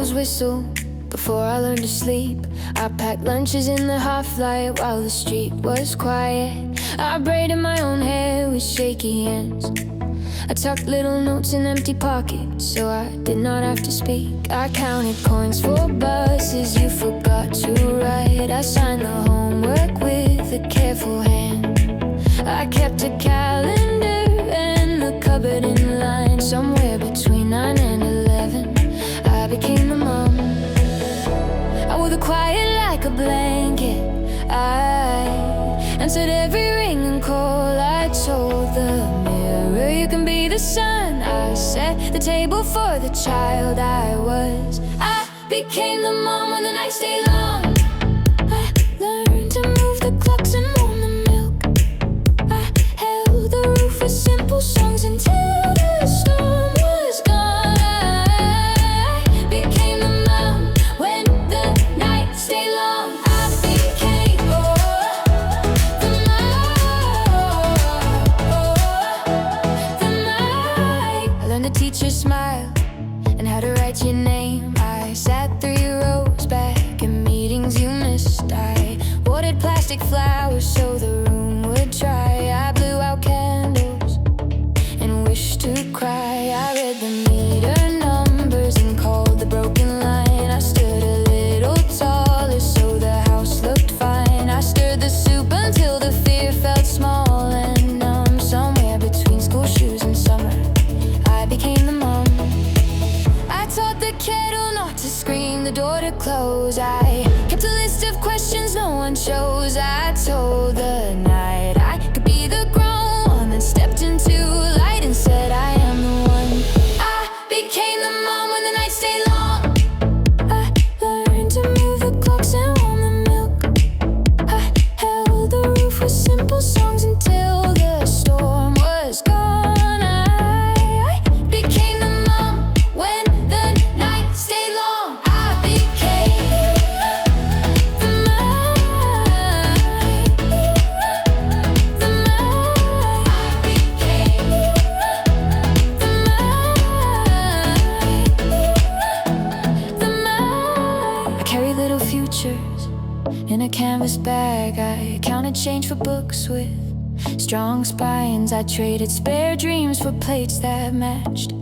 grandma's whistle before I learned to sleep. I packed lunches in the half-light while the street was quiet. I braided my own hair with shaky hands. I tucked little notes in empty pockets so I did not have to speak. I counted coins for buses you forgot to write. I signed the homework with a careful hand. I kept a calendar and a cupboard in line. Somewhere between 9 and 11 I became the mom. I wore the quiet like a blanket. I answered every ring and call. I told the mirror, you can be the sun. I set the table for the child I was. I became the mom when the nights stay long. I learned to move the clocks and warm the milk. I held the roof with simple songs until the storm was gone. I became the mom when the nights stay long. I became the mom. I learned to teach your smile and how to write your name. I sat 3 rows back in meetings you missed. I watered plastic flowers so the room would dry. I blew out candles and wished to cry. I read the meter numbers and called the broken line. I stood a little taller so the house looked fine. I stirred the soup until the fear felt small and numb. Somewhere between school shoes and summer I became the mom. I taught the kettle not to scream, the door to close. I kept a list of questions no one chose. I told the night I could be the grown one, then stepped into light and said I am the one. I became the mom when the nights stay long. I learned to move the clocks and warm the milk. I held the roof with simple songs until the storm was gone. I became the mom when the nights stay long. I became the mom. The mom. I became the mom. The mom. I carry little futures in a canvas bag. I counted change for books with strong spines. I traded spare dreams for plates that matched.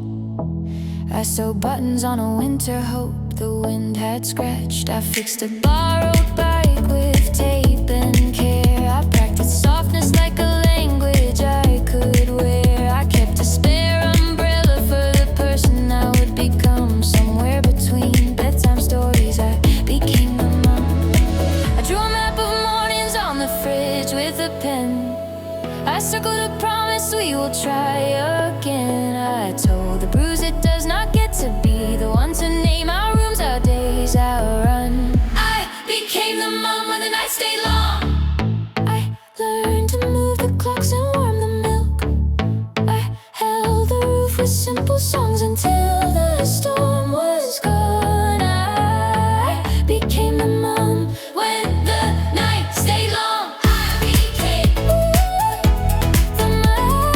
I sewed buttons on a winter hope the wind had scratched. I fixed a borrowed bike with tape and care. I practiced softness like a language I could wear. I kept a spare umbrella for the person I would become. Somewhere between bedtime stories I became the mom. I drew a map of mornings on the fridge with a pen. I circled a promise we will try again. I told the bruise it does not get to be the one to name our rooms, our days, our run. I became the mom when the nights stay long. I learned to move the clocks and warm the milk. I held the roof with simple songs until the storm was gone. I became the mom when the nights stay long. I became the mom.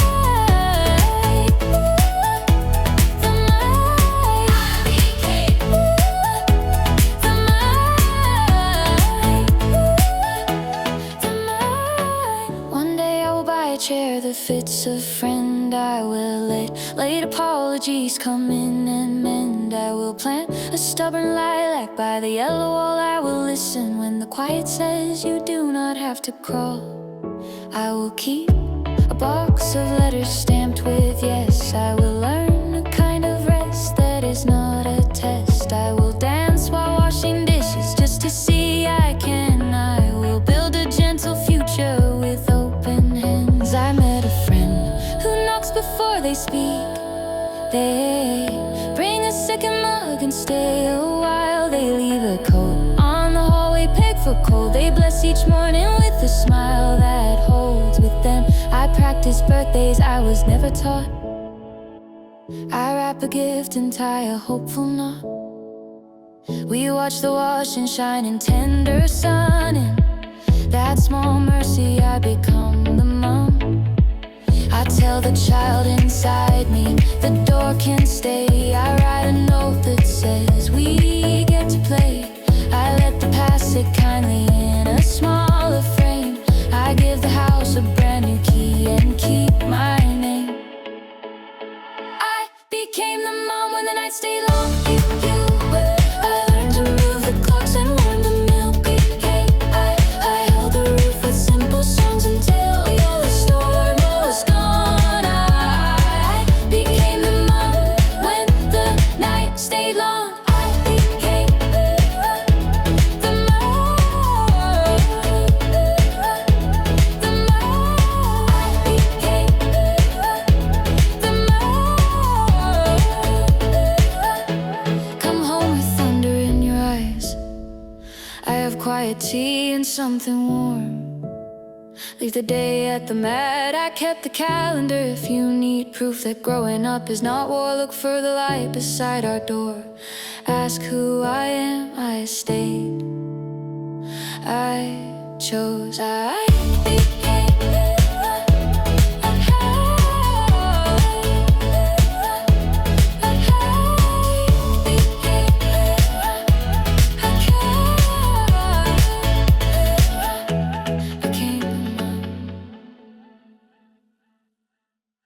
The mom. I became the mom. One day I will buy a chair that fits a friend. I will let late apologies come in and mend. I will plant a stubborn lilac by the yellow wall. I will listen when the quiet says you do not have to crawl. I will keep a box of letters stamped with yes. I will learn a kind of rest that is not a test. I will dance while washing dishes just to see I can. I will build a gentle future with open hands. I met a friend who knocks before they speak. They bring a second mug and stay a while. They leave a coat on the hallway pegged for cold. They bless each morning with a smile that holds with them. I practice birthdays I was never taught. I wrap a gift and tie a hopeful knot. We watch the washing shine in tender sun. In that small mercy I become the mom. I tell the child inside me the door can stay. I write a note that says we plate. I let the past sit kindly in a smaller frame. I give the house a brand new key and keep my name. I became the mom when the nights stayed long. I learned to move the clocks and warm the milk. I held the roof with simple songs until the storm was gone. I became the mom when the night stayed long. I became the mom. The mom. I became the mom. Come home with thunder in your eyes. I have quiet tea and something warm. Leave the day at the mat. I kept the calendar. If you need proof that growing up is not war, look for the light beside our door. Ask who I am, I stayed. I chose. I